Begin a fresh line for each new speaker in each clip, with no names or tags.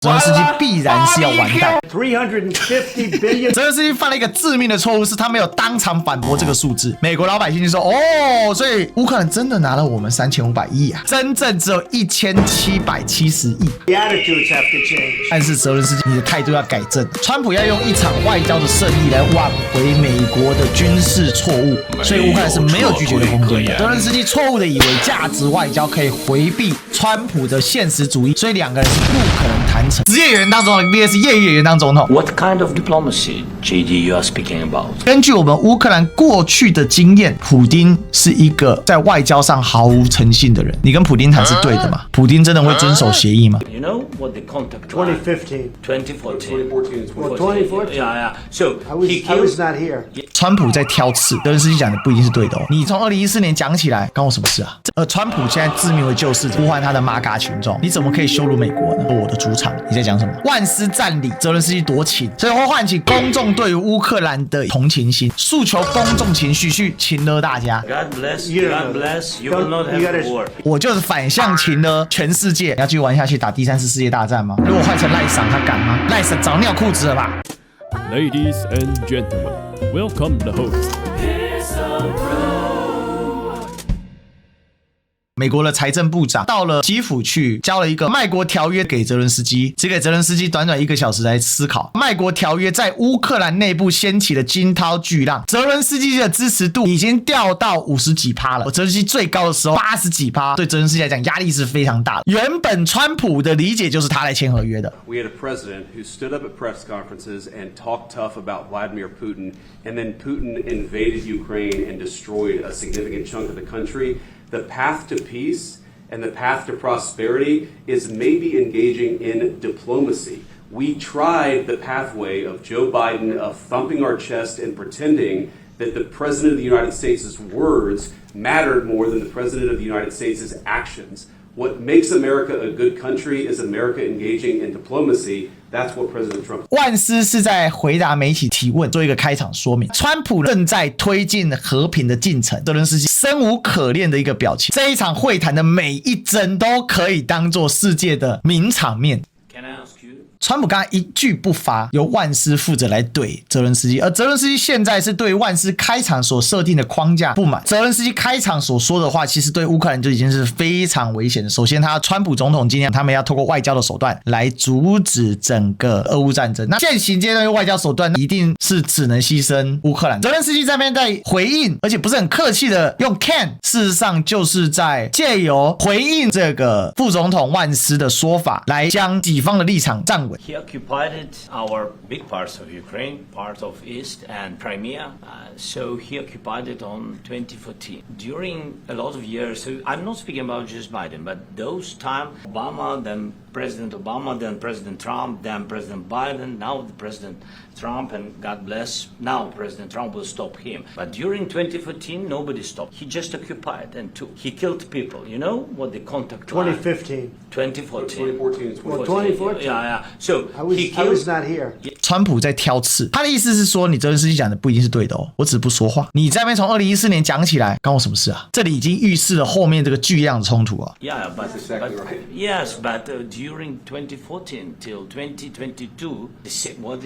泽连斯基必然是要完蛋。
350 billion。
泽连斯基犯了一个致命的错误，是他没有当场反驳这个数字。美国老百姓就说：“哦，所以乌克兰真的拿了我们3500亿啊，真正只有1770亿。”
The attitudes have to change。
但是泽连斯基，你的态度要改正。川普要用一场外交的胜利来挽回美国的军事错误，所以乌克兰是没有拒绝的空间的。泽连斯基错误的以为价值外交可以回避川普的现实主义，所以两个人是不可能谈成。职业演员当总统 vs 业余演员当总统。
What kind of diplomacy, JD, you are speaking about?
根据我们乌克兰过去的经验，普丁是一个在外交上毫无诚信的人。你跟普丁谈是对的吗？普丁真的会遵守协议吗？
You know what the contact
2015.
2014.
2014.
Yeah. So
I was not here.
川普在挑刺，泽连斯基讲的不一定是对的哦。你从2014年讲起来，关我什么事啊？川普现在自命为救世主，呼唤他的马嘎群众，你怎么可以羞辱美国呢？我的主场，你在讲什么？万斯占领，泽连斯基夺情，所以会唤起公众对于乌克兰的同情心，诉求公众情绪去情勒大家。
God bless. God bless. You will not have war.
我就是反向情勒全世界，你要继续玩下去打第3次世界大战吗？如果换成赖桑，他敢吗？赖桑早尿裤子了吧？
Ladies and gentlemen, welcome the host.
美国的财政部长到了基辅去交了一个卖国条约给泽连斯基，只给泽连斯基短短1个小时来思考。卖国条约在乌克兰内部掀起了惊涛巨浪，泽连斯基的支持度已经掉到50几%了。泽连斯基最高的时候80几%，对泽连斯基来讲压力是非常大的。原本川普的理解就是他来签合约的。
We had a president who stood up at press conferences and talked tough about Vladimir Putin, and then Putin invaded Ukraine and destroyed a significant chunk of the country. The path to peace and the path to prosperity is maybe engaging in diplomacy. We tried the pathway of Joe Biden of thumping our chest and pretending that the President of the United States' words mattered more than the President of the United States' actions. What makes America a good country is America engaging in diplomacy. That's what President Trump.
万斯是在回答媒体提问，做一个开场说明。川普正在推进和平的进程，泽连斯基生无可恋的一个表情。这一场会谈的每一帧都可以当做世界的名场面。
Can I ask you?
川普刚才一句不发，由万斯负责来怼泽连斯基，而泽连斯基现在是对万斯开场所设定的框架不满。泽连斯基开场所说的话，其实对乌克兰就已经是非常危险的。首先，川普总统今天他们要透过外交的手段来阻止整个俄乌战争。那现行阶段用外交手段，一定是只能牺牲乌克兰。泽连斯基这边在回应，而且不是很客气的用 can， 事实上就是在借由回应这个副总统万斯的说法，来将己方的立场站稳。
He occupied our big parts of Ukraine, part of East and Crimea. So he occupied it on 2014. During a lot of years, so I'm not speaking about just Biden, but those time, Obama, then President Obama, then President Trump, then President Biden, now the President Trump, and God bless, now President Trump will stop him. But during 2014, nobody stopped. He just occupied and took. He killed people. You know what the contact
2015.
2014.
2014.
Yeah. So
I
he
was
killed.
not here.
川普在挑刺，他的意思是说，你泽连斯基讲的不一定是对的哦，我只是不说话。你在那边从2014年讲起来，关我什么事啊？这里已经预示了后面这个巨量的冲突啊。
Yeah, but,
exactly
but
right.
yes, but during 2014 till 2022, the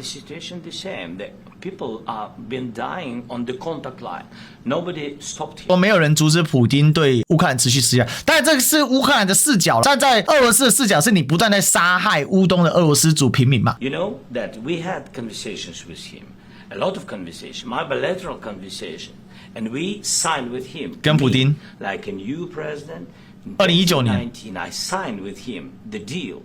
situation the same. The people are been dying on the contact line. Nobody stopped him.
说没有人阻止普丁对乌克兰持续施压，但这个是乌克兰的视角，站在俄罗斯的视角是你不断在杀害乌东的俄罗斯族平民嘛？
You know that we had conversations with him, a lot of conversation, my bilateral conversation, and we signed with him.
跟普丁
like a new president.
2019年
2019, I signed with him the deal.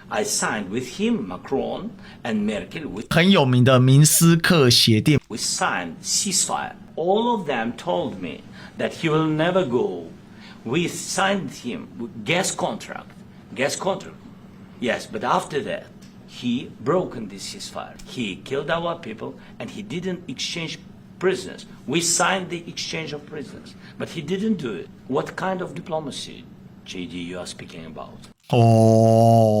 I signed with him, Macron and Merkel.
很有名的明斯克协定。
We signed ceasefire. All of them told me that he will never go. We signed him with gas contract. Gas contract. Yes, but after that, he broken this ceasefire. He killed our people and he didn't exchange prisoners. We signed the exchange of prisoners, but he didn't do it. What kind of diplomacy, JD, you are speaking about?
哦。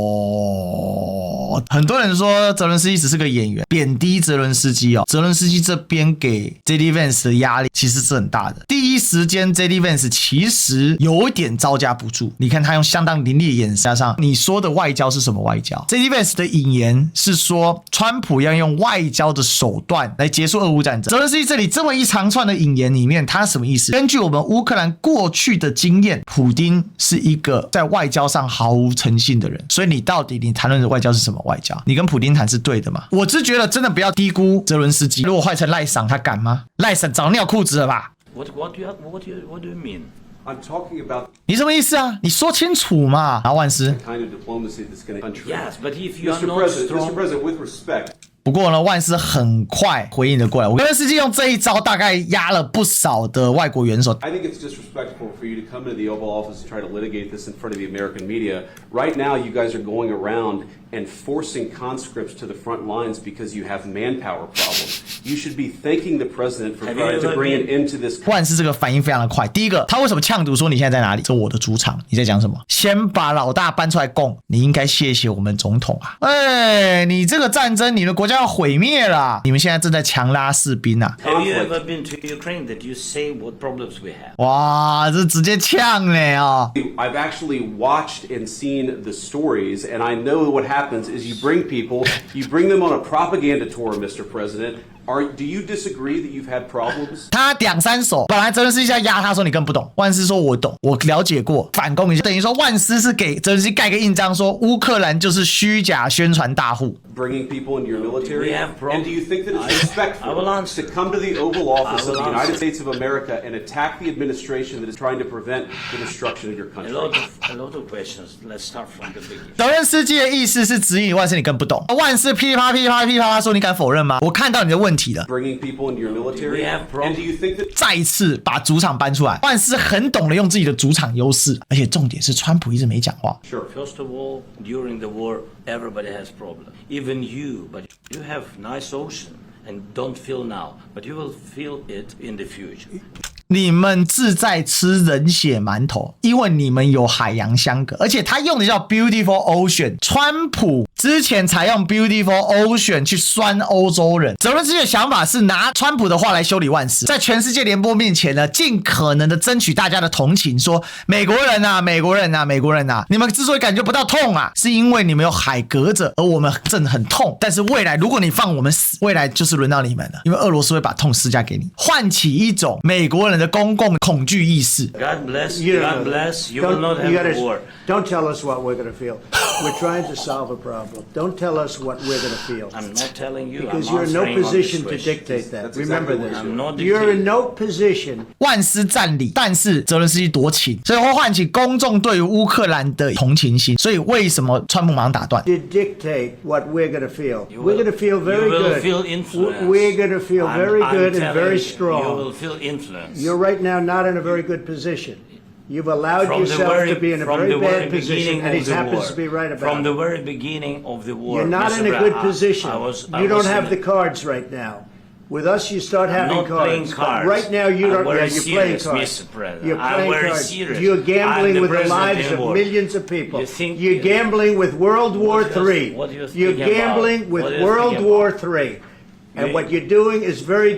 哦。很多人说泽伦斯基只是个演员，贬低泽伦斯基哦。泽伦斯基这边给 JD Vance 的压力其实是很大的。第一时间 JD Vance 其实有一点招架不住，你看他用相当凌厉的眼神上，你说的外交是什么外交 ？JD Vance 的引言是说，川普要用外交的手段来结束俄乌战争。泽伦斯基这里这么一长串的引言里面，他什么意思？根据我们乌克兰过去的经验，普丁是一个在外交上毫无诚信的人，所以你到底你谈论的外交是什么外交？你跟普丁谈是对的吗？我是觉得真的不要低估泽伦斯基，如果换成赖桑，他敢吗？赖桑早尿裤子了吧？
What do you mean?
I'm talking about
你什么意思啊？你说清楚嘛。然后万斯，
the kind of diplomacy that's going to country.
Yes, but if you are
Mr.
not
President,
strong,
Mr. President, with respect.
不过呢，万斯很快回应了过来。泽伦斯基用这一招大概压了不少的外国元首。
I think it's disrespectful for you to come into the Oval Office and try to litigate this in front of the American media. Right now, you guys are going around and forcing conscripts to the front lines because you have manpower problems. You should be thanking the president for trying to bring an end to this.
万斯这个反应非常的快。第一个，他为什么呛赌说你现在在哪里？这我的主场，你在讲什么？先把老大搬出来供，你应该谢谢我们总统啊！哎，你这个战争，你的国家要毁灭了，你们现在正在强拉士兵啊！
have you ever been to Ukraine that you say what problems we have?
哇，这直接呛嘞哦！
I've actually watched and seen the stories, and I know what happens is you bring people, you bring them on a propaganda tour, Mr. President. Do you disagree that you've had problems?
他两三手，本来泽伦斯基要压他说你根本不懂，万斯说我懂，我了解过，反攻一下，等于说万斯是给泽伦斯基盖个印章说乌克兰就是虚假宣传大户。
Bringing people into your military?
We have
And do you think that it's
I will
respectful
answer.
to come to the Oval Office
I
of
will
the United
answer.
States of America and attack the administration that is trying to prevent the destruction of your
A
country?
lot of questions. Let's start from the beginning.
泽伦斯基的意思是指引万斯你更不懂，万斯噼里啪啦噼里啪啦噼里啪啦说你敢否认吗？我看到你的问题了。
Bringing people into your military?
We have
And do you think that
再一次把主场搬出来，万斯很懂得用自己的主场优势，而且重点是川普一直没讲话。
Sure.
First of all, during the war, everybody has problems. Even you, but you have nice ocean and don't feel now, but you will feel it in the future.
你们志在吃人血馒头，因为你们有海洋相隔，而且他用的叫 beautiful ocean。川普之前才用 beautiful ocean 去酸欧洲人。泽伦斯基的想法是拿川普的话来修理万斯，在全世界联播面前呢，尽可能的争取大家的同情，说美国人啊，美国人啊，美国人啊，你们之所以感觉不到痛啊，是因为你们有海隔着，而我们正很痛。但是未来如果你放我们死，未来就是轮到你们了，因为俄罗斯会把痛施加给你，唤起一种美国人的公共恐惧意识。
God bless,
You
God bless, you will not
you
have
gotta-
a war.
Don't tell us what we're going to feel. We're trying to solve a problem. Don't tell us what we're going to feel.
I'm not telling you,
Because
I'm
you're in no
answering on this
position to
question.
dictate that.
That's
Remember
exactly what
this.
I'm not
You're
dictating.
in no position.
万斯占理，但是泽伦斯基夺情，所以会唤起公众对于乌克兰的同情心。所以为什么川普马上打断？
To dictate what we're going to feel.
You
We're
will-
going to feel very
you will
good.
feel influenced.
We're going to feel very
I'm
good and
telling
very
you,
strong.
You will feel influence.
You're right now not in a very good position. You've allowed
From the
yourself
very,
to be in a
from
very
the very
bad position,
beginning
and he
of the
happens
war.
to be right about
From
it.
the very beginning of the war.
You're not
Mr.
in a
Brown,
good position.
I
You don't
was
have
in
the cards right now. With us, you start having
not playing
cards. But
cards.
right now, you
I'm
don't.
very
Yeah, you're playing
serious,
cards.
Mr. President.
You're
I'm
playing
very
cards.
serious.
You're
I'm
gambling
the
with the
president
lives
in
of
war.
millions of people.
You think-
You're gambling with World War
What do you-
III.
what do you
You're
think about?
gambling with
What do you
World
think
War
about?
III. And
You-
what you're doing is very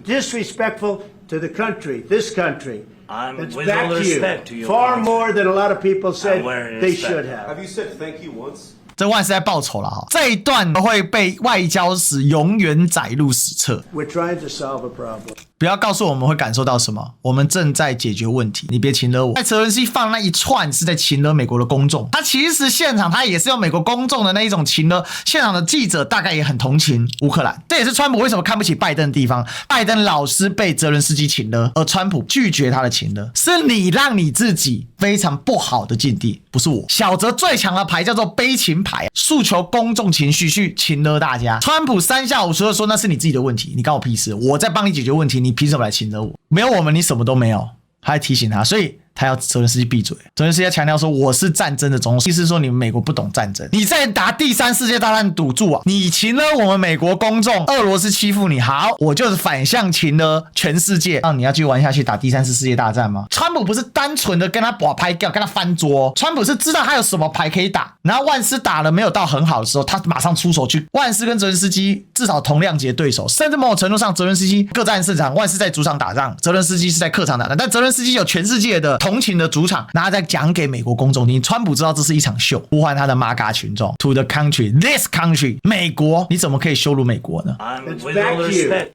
disrespectful to the country, this country.
I'm-
That's
with
back
all
to
respect to
you.
your
Far
country.
more than a lot of people said
I'm very
they
respect.
should have.
Have you said thank you once?
这万斯在报仇了哈，这一段会被外交史永远载入史册。
We're trying to solve a problem.
不要告诉我们会感受到什么，我们正在解决问题，你别情勒我。在泽伦斯基放那一串是在情勒美国的公众，他其实现场他也是用美国公众的那一种情勒，现场的记者大概也很同情乌克兰，这也是川普为什么看不起拜登的地方。拜登老是被泽伦斯基情勒，而川普拒绝他的情勒，是你让你自己非常不好的境地，不是我。小泽最强的牌叫做悲情牌，诉求公众情绪去情勒大家。川普3下5除二说那是你自己的问题，你干我屁事，我在帮你解决问题，你凭什么来情勒我？没有我们你什么都没有。他还提醒他，所以他要泽伦斯基闭嘴。泽伦斯基要强调说我是战争的总统，意思是说你们美国不懂战争，你在打第3世界大战赌注啊，你擒了我们美国公众，俄罗斯欺负你，好，我就是反向擒了全世界，让你要继续玩下去打第3次世界大战吗？川普不是单纯的跟他把牌掉，跟他翻桌，川普是知道他有什么牌可以打，然后万斯打了没有到很好的时候，他马上出手去。万斯跟泽伦斯基至少同量级的对手，甚至某种程度上泽伦斯基各战市场，万斯在主场打仗，泽伦斯基是在客场打仗，但泽伦斯基有全世界的同情的主场，然后再讲给美国公众听。川普知道这是一场秀，呼唤他的MAGA群众 to the country, this country， 美国，你怎么可以羞辱美国呢？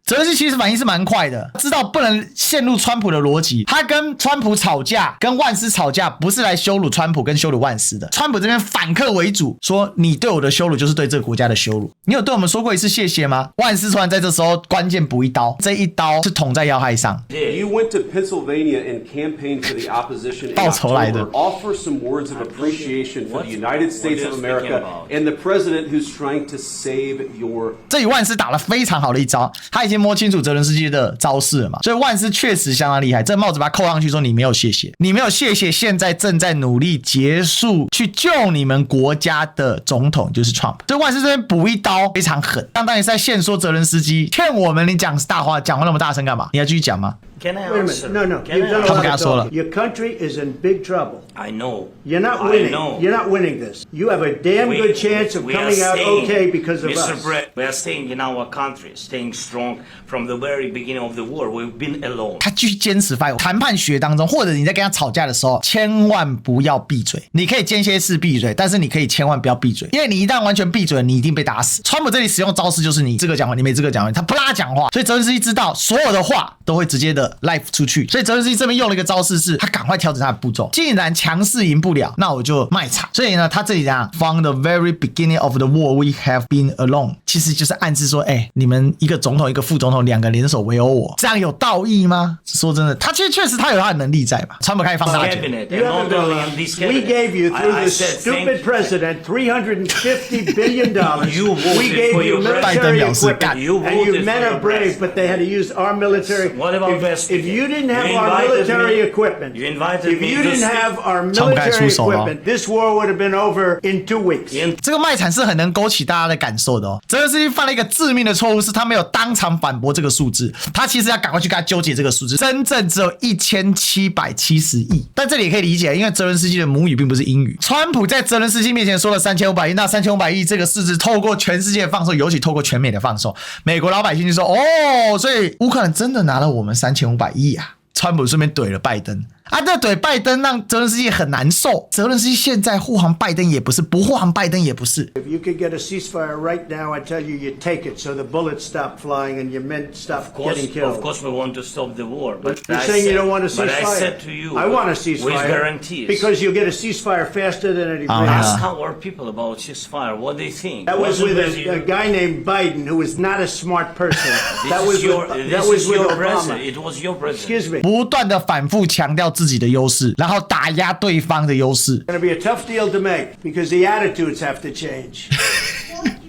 泽伦斯基其实反应是蛮快的，知道不能陷入川普的逻辑，他跟川普吵架，跟万斯吵架，不是来羞辱川普跟羞辱万斯的。川普这边反客为主，说你对我的羞辱就是对这个国家的羞辱。你有对我们说过一次谢谢吗？万斯突然在这时候关键补一刀，这一刀是捅在要害上。
You went to Pennsylvania and campaigned for the opposition in
报仇来的。
October. Offer some words of appreciation for the United States of America and the president who's trying to save your.
这里万斯打了非常好的一招，他已经摸清楚泽伦斯基的招式了嘛，所以万斯确实相当厉害。这帽子把他扣上去说你没有谢谢，你没有谢谢，现在正在努力结束去救你们国家的总统就是 Trump。所以万斯这边补一刀非常狠，当然也是在限说泽伦斯基劝我们，你讲大话讲话那么大声干嘛？你要继续讲吗？
Can I
Wait a
answer?
minute. No.
Can
You've
I
done a
answer?
lot
他们跟他
of
说了。
talking. Your country is in big trouble.
I know.
You're not
I
winning.
know.
You're not winning this. You have a damn good chance of
we are
coming out
staying,
okay because of
Mr.
us.
Brett, we are staying in our country, staying strong from the very beginning of the war. We've been alone.
他继续坚持发言。谈判学当中，或者你在跟他吵架的时候，千万不要闭嘴。你可以间歇式闭嘴，但是你可以千万不要闭嘴，因为你一旦完全闭嘴，你一定被打死。川普这里使用的招式就是你这个讲话，你没这个讲话，他不拉讲话，所以泽伦斯基知道所有的话都会直接的 live 出去，所以泽伦斯基这边用了一个招式是，他赶快调整他的步骤。既然强势赢不了，那我就卖惨。所以呢，他这里讲 From the very beginning of the war, we have been alone， 其实就是暗示说，你们一个总统一个副总统两个联手围殴我，这样有道义吗？说真的，他其实确实他有他的能力在吧？川普开始放大拳。
We gave you through this stupid president $350 billion. We gave you military equipment, and you men are brave, but they had to use our military.
What about
If you didn't have our military equipment, if you didn't have our military equipment, this war would have been over in 2 weeks.
这个卖惨是很能勾起大家的感受的哦。泽伦斯基犯了一个致命的错误，是他没有当场反驳这个数字，他其实要赶快去跟他纠结这个数字，真正只有1770亿。但这里也可以理解，因为泽伦斯基的母语并不是英语。川普在泽伦斯基面前说了3500亿，那3500亿这个市值透过全世界放售，尤其透过全美的放售，美国老百姓就说哦，所以乌克兰真的拿了我们3500亿啊。川普顺便怼了拜登啊，这怼拜登让泽伦斯基很难受。泽伦斯基现在护航拜登也不是，不护航拜登也不是。
If you could get a ceasefire right now, I tell you, you take it so the bullets stop flying and your men stop getting killed.
Of course, we want to stop the war. But
You're saying you don't want a ceasefire.
But I said to you,
I want a ceasefire.
With guarantees.
Because you'll get a ceasefire faster than it agrees.
Ask our people about ceasefire, what they think.
That was with a guy named Biden, who was not a smart person. That was with Obama.
It was your president.
Excuse me.
不断的反复强调自己的优势，然后打压对方的优势。
It's going to be a tough deal to make because the attitudes have to change.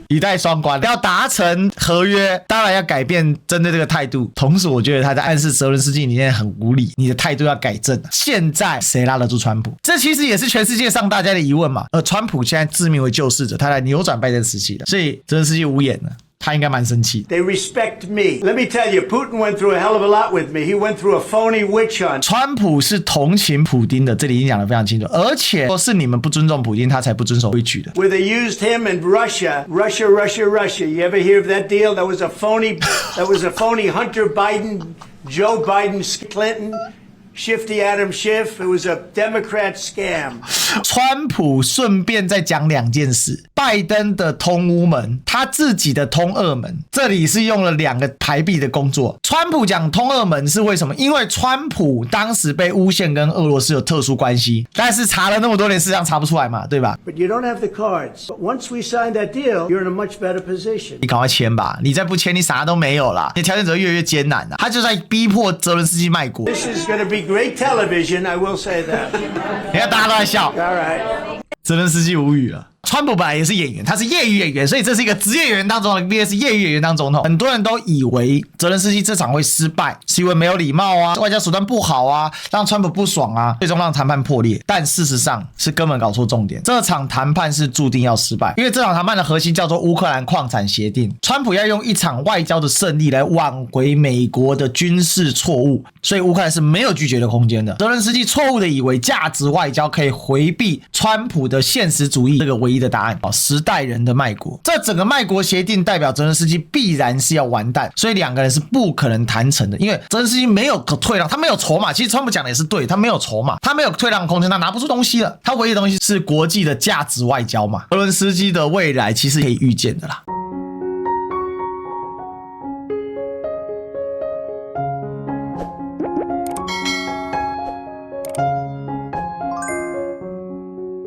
一代双关，要达成合约，当然要改变针对这个态度。同时，我觉得他在暗示泽伦斯基你现在很无理，你的态度要改正。现在谁拉得住川普？这其实也是全世界上大家的疑问嘛。而川普现在自命为救世者，他来扭转拜登时期了，所以泽伦斯基无言了。他应该蛮生气。
They respect me. Let me tell you, Putin went through a hell of a lot with me. He went through a phony witch hunt.
川普是同情普丁的，这里已经讲得非常清楚，而且说是你们不尊重普丁，他才不遵守规矩的。
Where they used him and Russia. You ever hear of that deal? That was a phony Hunter Biden, Joe Biden, Clinton.Shifty Adam Schiff, it was a Democrat scam.
川普顺便再讲2件事，拜登的通乌门，他自己的通俄门，这里是用了2个排比的工作。川普讲通俄门是为什么？因为川普当时被诬陷跟俄罗斯有特殊关系，但是查了那么多年，事实上查不出来嘛，对吧？
But you don't have the cards. But once we sign that deal, you're in a much better position.
你赶快签吧，你再不签，你啥都没有啦，你条件只会越来越艰难啦。他就在逼迫泽伦斯基卖国。
This is going to be great television, I will say that.
你看大家都在笑。
All right.
泽伦斯基无语了。川普本来也是演员，他是业余演员，所以这是一个职业演员当总统 vs 业余演员当总统。很多人都以为泽连斯基这场会失败，是因为没有礼貌啊，外交手段不好啊，让川普不爽啊，最终让谈判破裂。但事实上是根本搞错重点，这场谈判是注定要失败，因为这场谈判的核心叫做乌克兰矿产协定。川普要用一场外交的胜利来挽回美国的军事错误，所以乌克兰是没有拒绝的空间的。泽连斯基错误的以为价值外交可以回避川普的现实主义这个唯一的答案，10代人的卖国。这整个卖国协定代表泽连斯基必然是要完蛋，所以两个人是不可能谈成的，因为泽连斯基没有退让，他没有筹码。其实川普讲的也是对，他没有筹码，他没有退让空间，他拿不出东西了。他唯一的东西是国际的价值外交嘛。泽连斯基的未来其实可以预见的啦。